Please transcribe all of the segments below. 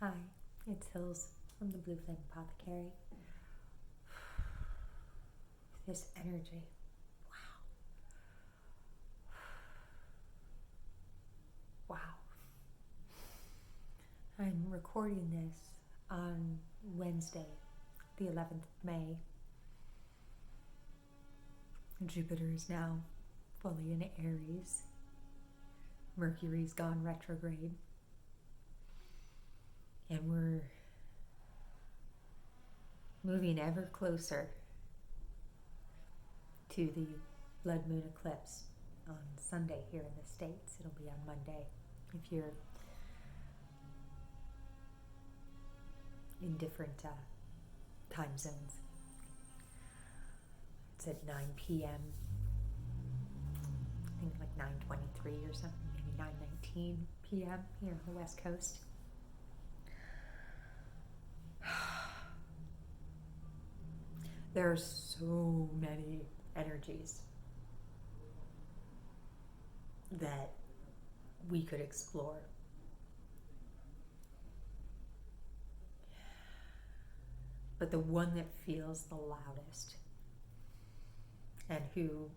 Hi, it's Hills from the Blue Flame Apothecary. This energy. Wow. I'm recording this on Wednesday, the 11th of May. Jupiter is now fully in Aries. Mercury's gone retrograde. And we're moving ever closer to the Blood Moon Eclipse on Sunday here in the States. It'll be on Monday if you're in different time zones. It's at 9 p.m. I think like 9:23 or something, maybe 9:19 p.m. here on the West Coast. There are so many energies that we could explore. But the one that feels the loudest and who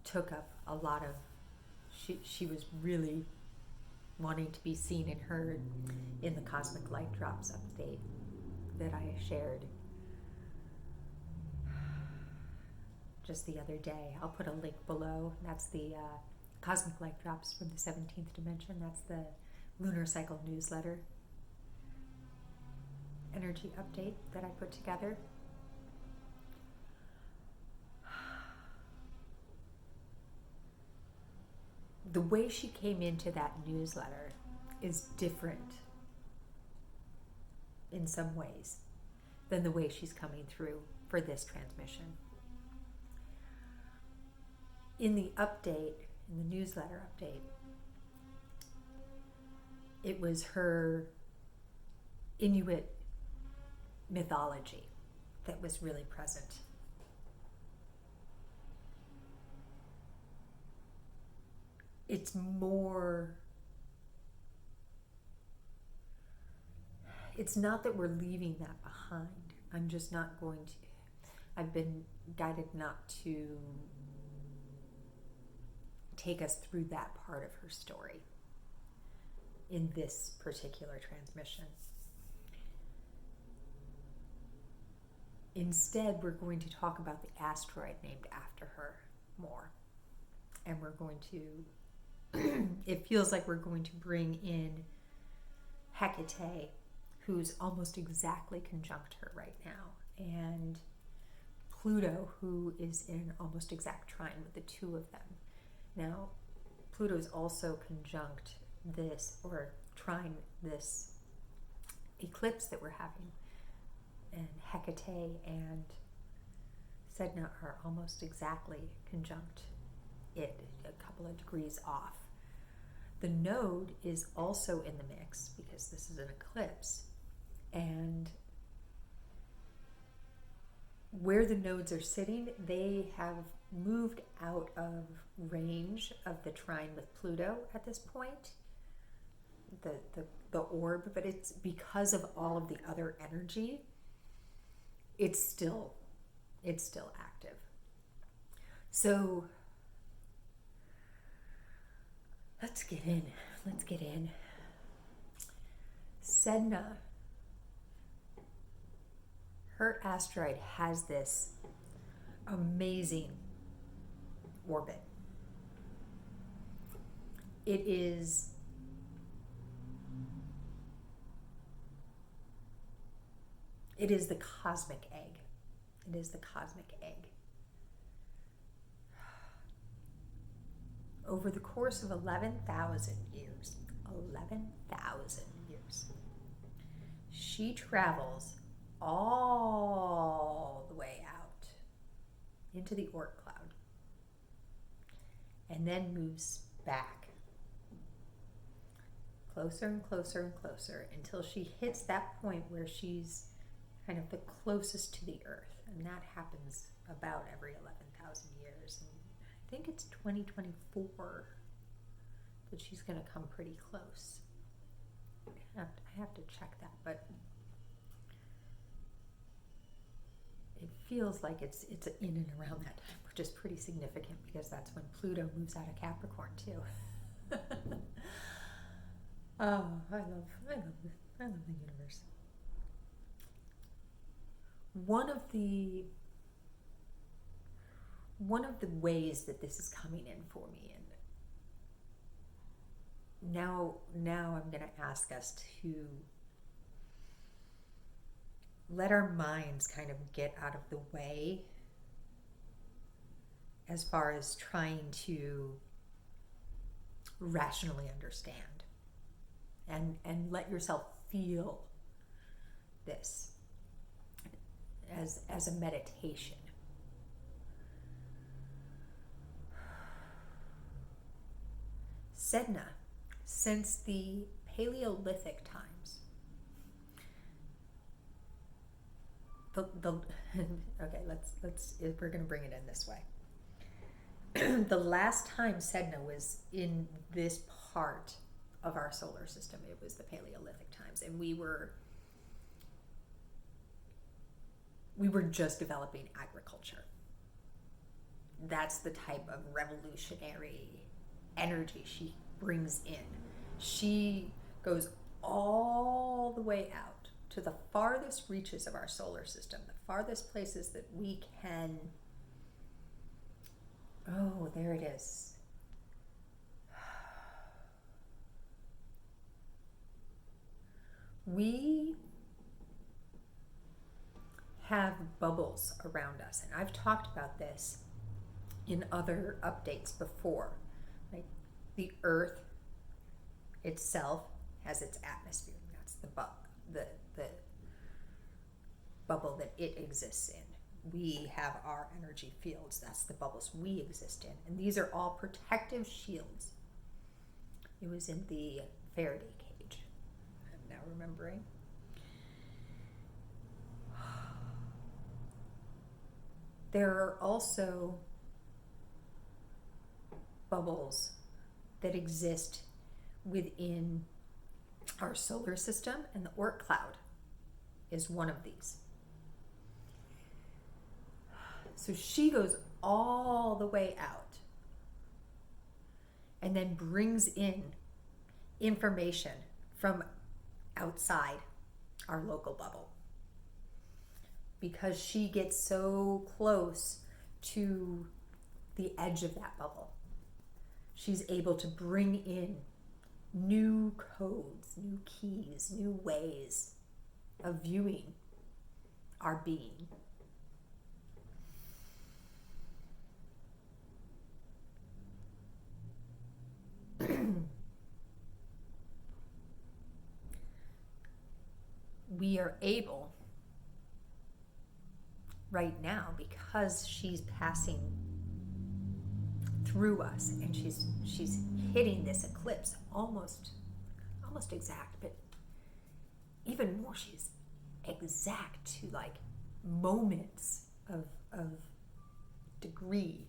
took up a lot of, she was really wanting to be seen and heard in the Cosmic Light Drops update that I shared just the other day. I'll put a link below. That's the Cosmic Light Drops from the 17th dimension. That's the lunar cycle newsletter energy update that I put together. The way she came into that newsletter is different in some ways than the way she's coming through for this transmission. In the update, in the newsletter update, it was her Inuit mythology that was really present. It's more, it's not that we're leaving that behind. I'm just not going to, I've been guided not to take us through that part of her story in this particular transmission. Instead, we're going to talk about the asteroid named after her more. And we're going to, it feels like we're going to bring in Hekate, who's almost exactly conjunct her right now, and Pluto, who is in almost exact trine with the two of them. Now, Pluto is also conjunct this, or trine this eclipse that we're having. And Hekate and Sedna are almost exactly conjunct it, a couple of degrees off. The node is also in the mix because this is an eclipse. And where the nodes are sitting, they have moved out of range of the trine with Pluto at this point, the orb, but it's because of all of the other energy, it's still active. So let's get in. Sedna, her asteroid has this amazing orbit. It is the cosmic egg. It is the cosmic egg. Over the course of 11,000 years, she travels all the way out into the Oort cloud and then moves back closer and closer and closer until she hits that point where she's kind of the closest to the Earth, and that happens about every 11,000 years. And I think it's 2024 that she's going to come pretty close. I have to check that, but it feels like it's in and around that time, which is pretty significant because that's when Pluto moves out of Capricorn too. Oh, I love the universe. One of the ways that this is coming in for me, and now I'm going to ask us to let our minds kind of get out of the way as far as trying to rationally understand, and let yourself feel this as a meditation. Sedna, since the Paleolithic times, okay, let's we're going to bring it in this way. The last time Sedna was in this part of our solar system, it was the Paleolithic times, and we were just developing agriculture. That's the type of revolutionary energy she brings in. She goes all the way out to the farthest reaches of our solar system, the farthest places that we can. Oh, there it is. We have bubbles around us, and I've talked about this in other updates before. Right? The Earth itself has its atmosphere. That's the bubble that it exists in. We have our energy fields. That's the bubbles we exist in, and these are all protective shields. It was in the Faraday cage. I'm now remembering. There are also bubbles that exist within our solar system, and the Oort cloud is one of these. So she goes all the way out and then brings in information from outside our local bubble. Because she gets so close to the edge of that bubble, she's able to bring in new codes, new keys, new ways of viewing our being. We are able right now, because she's passing through us and she's hitting this eclipse almost exact, but even more, she's exact to like moments of degree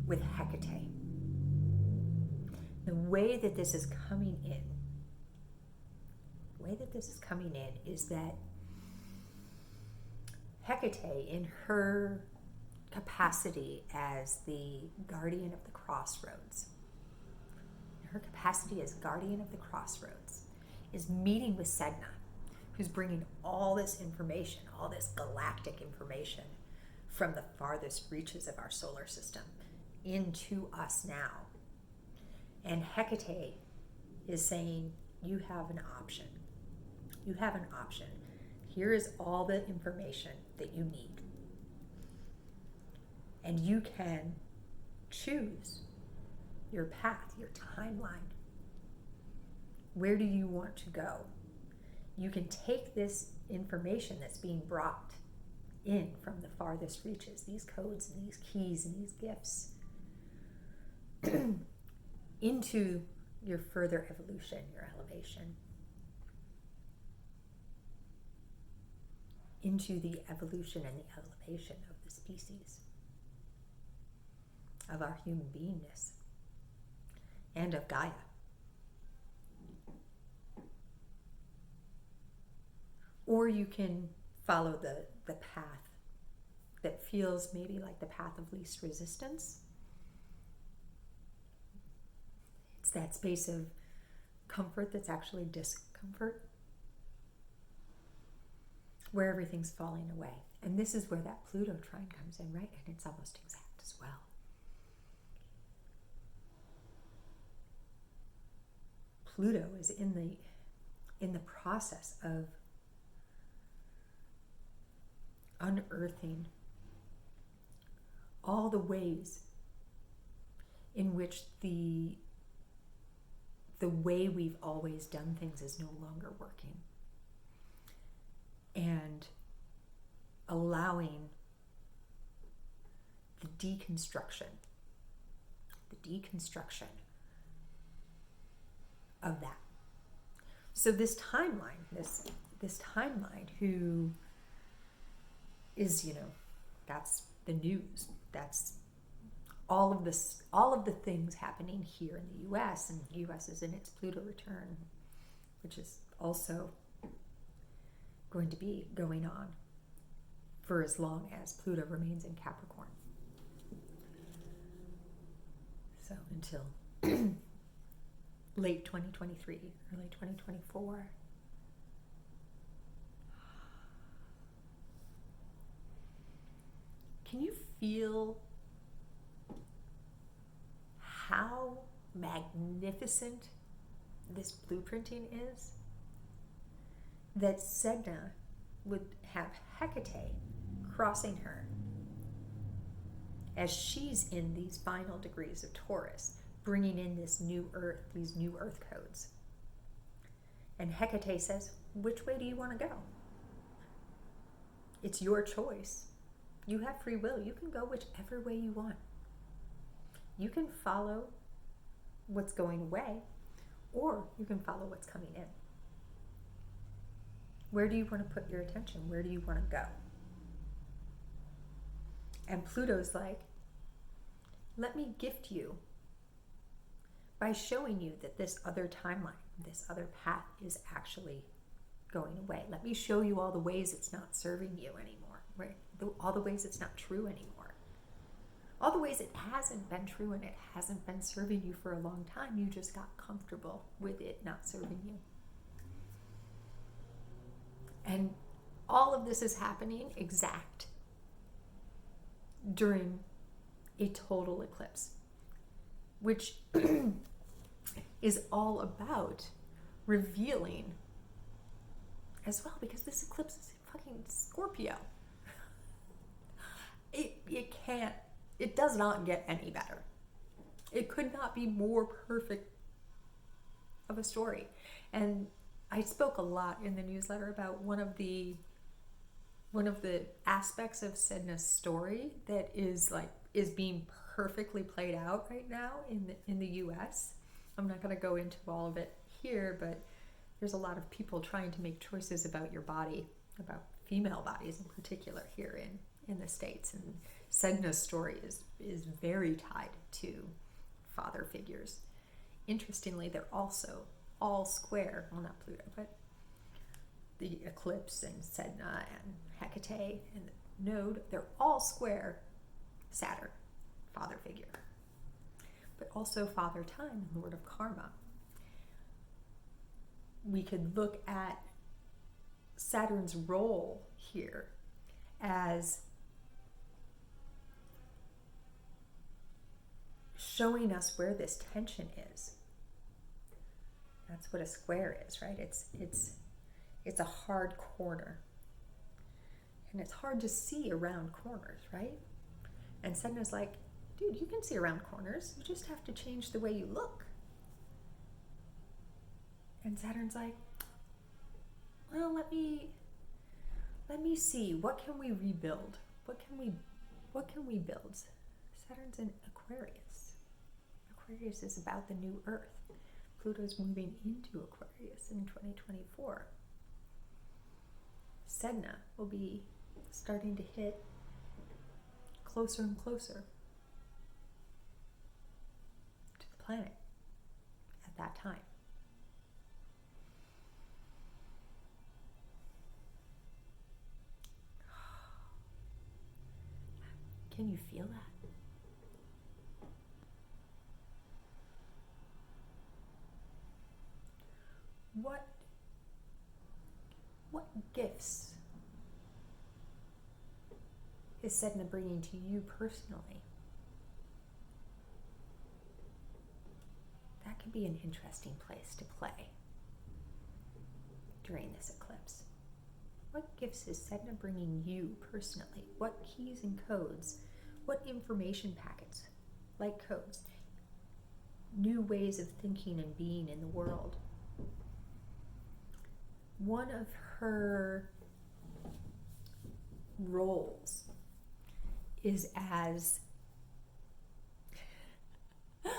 with Hekate. The way that this is coming in is that Hekate, in her capacity as the guardian of the Crossroads, is meeting with Sedna, who's bringing all this information, all this galactic information from the farthest reaches of our solar system into us now. And Hekate is saying, you have an option. You have an option. Here is all the information that you need. And you can choose your path, your timeline. Where do you want to go? You can take this information that's being brought in from the farthest reaches, these codes and these keys and these gifts, into your further evolution, your elevation, into the evolution and the elevation of the species, of our human beingness, and of Gaia. Or you can follow the path that feels maybe like the path of least resistance. It's that space of comfort that's actually discomfort, where everything's falling away. And this is where that Pluto trine comes in, right? And it's almost exact as well. Pluto is in the process of unearthing all the ways in which the way we've always done things is no longer working, and allowing the deconstruction of that. So this timeline, this timeline, who is, that's the news. That's all of the things happening here in the U.S. and the U.S. is in its Pluto return, which is also going to be going on for as long as Pluto remains in Capricorn. So until late 2023, early 2024. Can you feel how magnificent this blueprinting is? That Sedna would have Hekate crossing her as she's in these final degrees of Taurus, bringing in this new earth, these new earth codes. And Hekate says, which way do you want to go? It's your choice. You have free will. You can go whichever way you want. You can follow what's going away, or you can follow what's coming in. Where do you want to put your attention? Where do you want to go? And Pluto's like, let me gift you by showing you that this other timeline, this other path is actually going away. Let me show you all the ways it's not serving you anymore, right? All the ways it's not true anymore. All the ways it hasn't been true and it hasn't been serving you for a long time. You just got comfortable with it not serving you. And all of this is happening exact during a total eclipse, which is all about revealing as well, because this eclipse is in fucking Scorpio. It does not get any better. It could not be more perfect of a story. And I spoke a lot in the newsletter about one of the aspects of Sedna's story that is being perfectly played out right now in the US. I'm not going to go into all of it here, but there's a lot of people trying to make choices about your body, about female bodies in particular here in the States. And Sedna's story is very tied to father figures. Interestingly, they're also all square, well, not Pluto, but the eclipse and Sedna and Hekate and the node, they're all square Saturn, father figure, but also father time, lord of karma. We could look at Saturn's role here as showing us where this tension is. That's what a square is, right? It's a hard corner. And it's hard to see around corners, right? And Sedna's like, dude, you can see around corners. You just have to change the way you look. And Saturn's like, well, let me see. What can we rebuild? What can we build? Saturn's in Aquarius. Aquarius is about the new Earth. Pluto's moving into Aquarius in 2024. Sedna will be starting to hit closer and closer to the planet at that time. Can you feel that? What gifts is Sedna bringing to you personally? That could be an interesting place to play during this eclipse. What gifts is Sedna bringing you personally? What keys and codes? What information packets, like codes, new ways of thinking and being in the world? One of her roles is as it's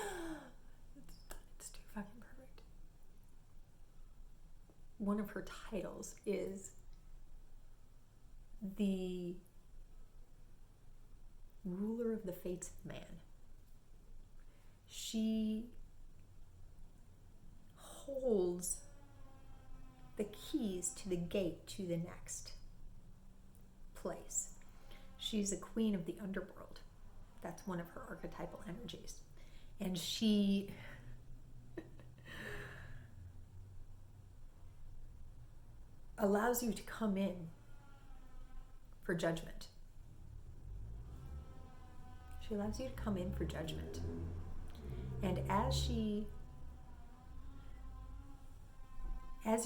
too fucking perfect. One of her titles is the ruler of the fates of man. She holds the keys to the gate to the next place. She's a queen of the underworld. That's one of her archetypal energies. And she allows you to come in for judgment. She allows you to come in for judgment. And as you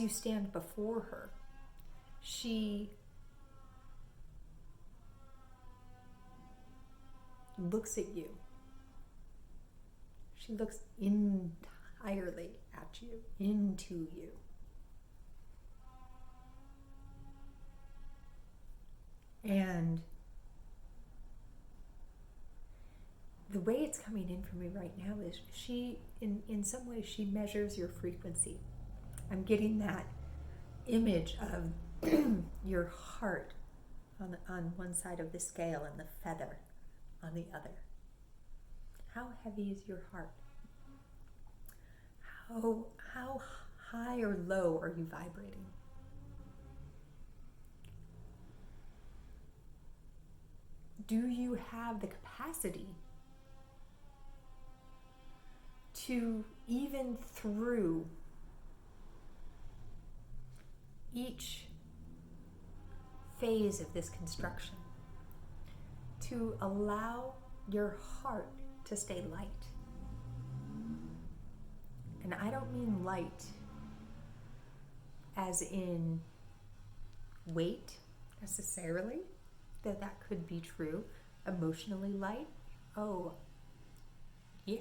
stand before her, she looks at you. She looks entirely at you, into you. And the way it's coming in for me right now is she, in some ways, she measures your frequency. I'm getting that image of your heart on one side of the scale and the feather on the other. How heavy is your heart? How high or low are you vibrating? Do you have the capacity to, even through each phase of this construction, to allow your heart to stay light? And I don't mean light as in weight necessarily, though that could be true. Emotionally light, oh yeah,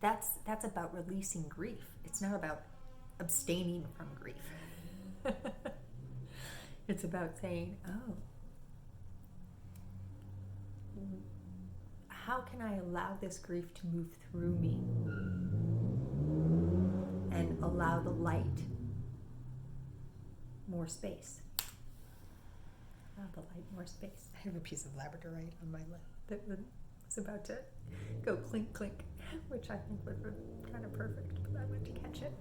that's about releasing grief. It's not about abstaining from grief. It's about saying, oh, how can I allow this grief to move through me and allow the light more space? Allow the light more space. I have a piece of labradorite on my lip that was about to go clink clink, which I think was kind of perfect, but I went to catch it.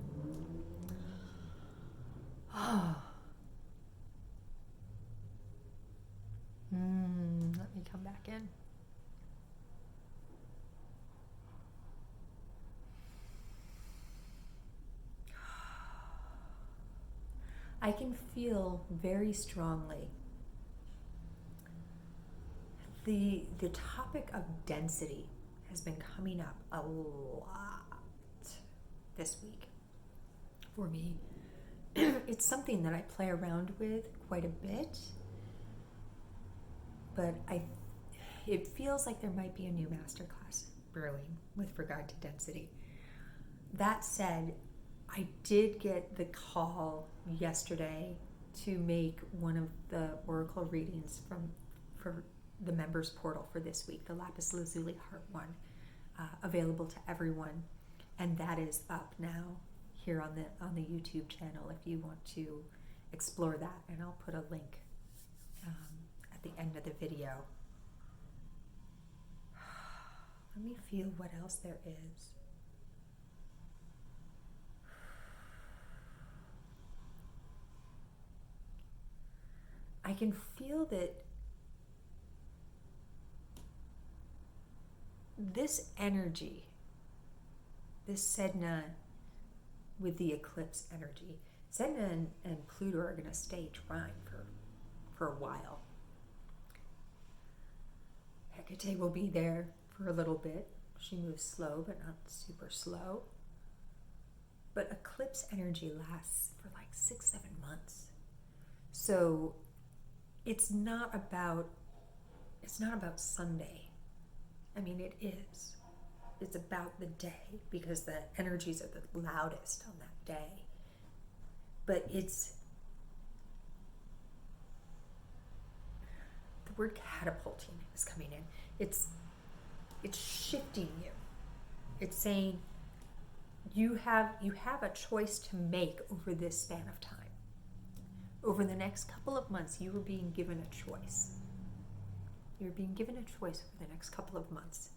Let me come back in. I can feel very strongly the topic of density has been coming up a lot this week for me. It's something that I play around with quite a bit, but it feels like there might be a new masterclass brewing with regard to density. That said, I did get the call yesterday to make one of the oracle readings for the members portal for this week, the Lapis Lazuli Heart one, available to everyone, and that is up now here on the YouTube channel if you want to explore that, and I'll put a link at the end of the video. Let me feel what else there is. I can feel that this energy, this Sedna with the eclipse energy, Sedna and Pluto are going to stay trine for a while. Hekate will be there for a little bit. She moves slow, but not super slow. But eclipse energy lasts for like 6-7 months. So it's not about Sunday. I mean, it is. It's about the day because the energies are the loudest on that day. But it's the word catapulting is coming in. It's shifting you. It's saying you have a choice to make over this span of time. Over the next couple of months, you are being given a choice. You're being given a choice over the next couple of months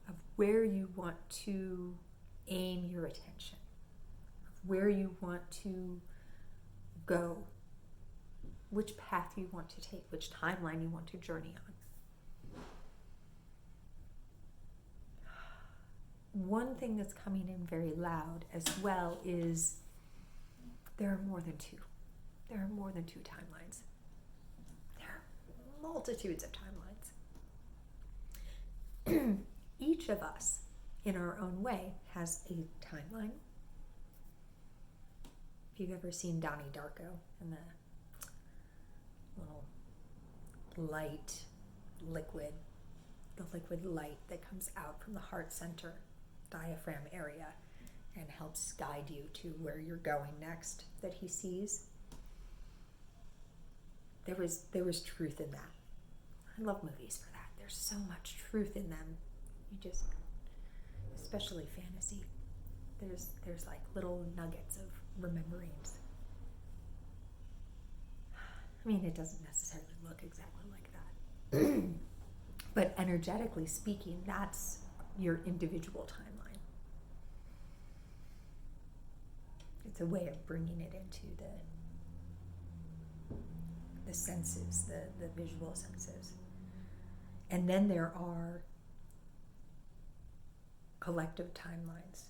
of where you want to aim your attention, of where you want to go, which path you want to take, which timeline you want to journey on. One thing that's coming in very loud as well is there are more than two. There are more than two timelines. There are multitudes of timelines. Each of us, in our own way, has a timeline. If you've ever seen Donnie Darko and the little liquid light that comes out from the heart center, diaphragm area, and helps guide you to where you're going next, that he sees. There was truth in that. I love movies for that. There's so much truth in them. You just, especially fantasy, there's like little nuggets of rememberings. I mean, it doesn't necessarily look exactly like that. But energetically speaking, that's your individual timeline. It's a way of bringing it into the senses, the visual senses. And then there are collective timelines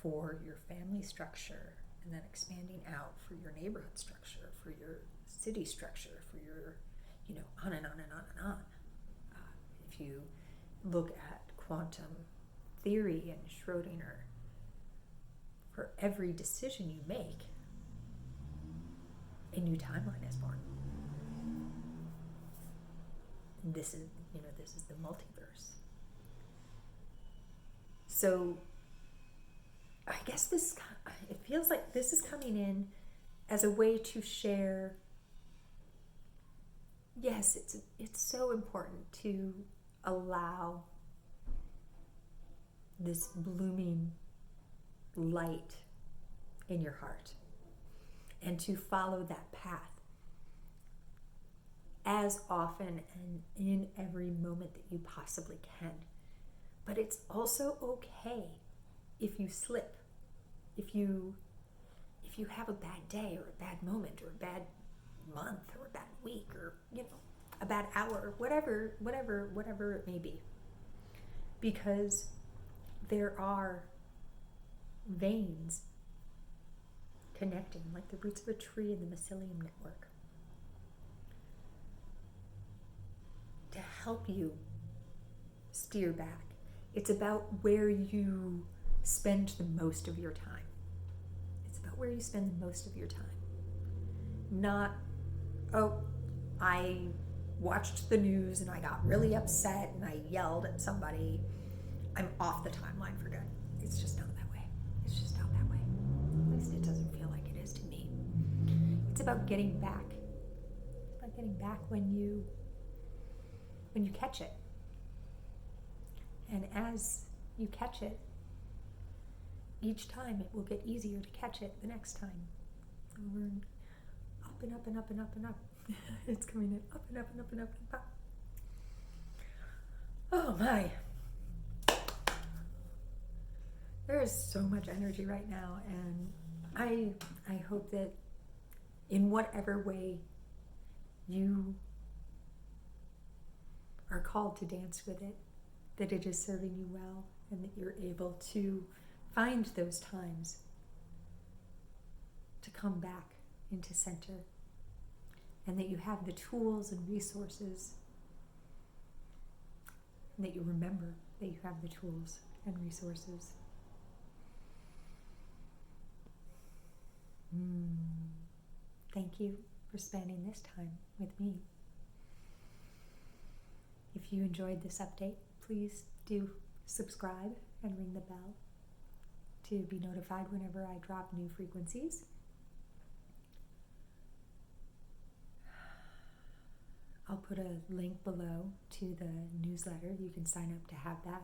for your family structure, and then expanding out for your neighborhood structure, for your city structure, for your, on and on and on and on. If you look at quantum theory and Schrodinger, for every decision you make, a new timeline is born. And this is the multiverse. So I guess it feels like this is coming in as a way to share. Yes, it's so important to allow this blooming light in your heart and to follow that path as often and in every moment that you possibly can. But it's also okay if you slip, if you have a bad day or a bad moment or a bad month or a bad week or a bad hour, whatever it may be, because there are veins connecting, like the roots of a tree in the mycelium network, to help you steer back. It's about where you spend the most of your time. It's about where you spend the most of your time. Not, I watched the news and I got really upset and I yelled at somebody. I'm off the timeline for good. It's just not that way. It's just not that way. At least it doesn't feel like it is to me. It's about getting back. It's about getting back when you catch it. And as you catch it, each time it will get easier to catch it the next time. And we're up and up and up and up and up. It's coming in up and up and up and up and up. Oh my. There is so much energy right now, and I hope that in whatever way you are called to dance with it, that it is serving you well, and that you're able to find those times to come back into center, and that you have the tools and resources, and that you remember that you have the tools and resources. Thank you for spending this time with me. If you enjoyed this update, please do subscribe and ring the bell to be notified whenever I drop new frequencies. I'll put a link below to the newsletter. You can sign up to have that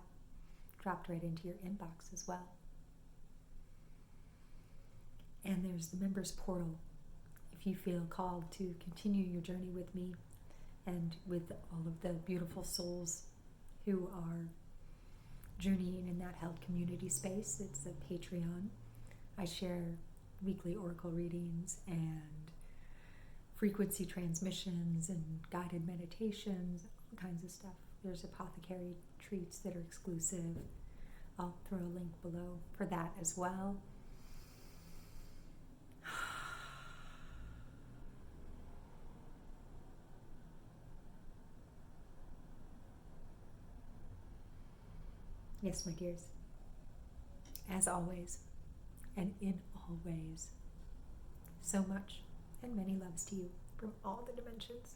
dropped right into your inbox as well. And there's the members portal if you feel called to continue your journey with me and with all of the beautiful souls who are journeying in that held community space. It's a Patreon. I share weekly oracle readings and frequency transmissions and guided meditations, all kinds of stuff. There's apothecary treats that are exclusive. I'll throw a link below for that as well. Yes, my dears, as always, and in all ways, so much and many loves to you from all the dimensions.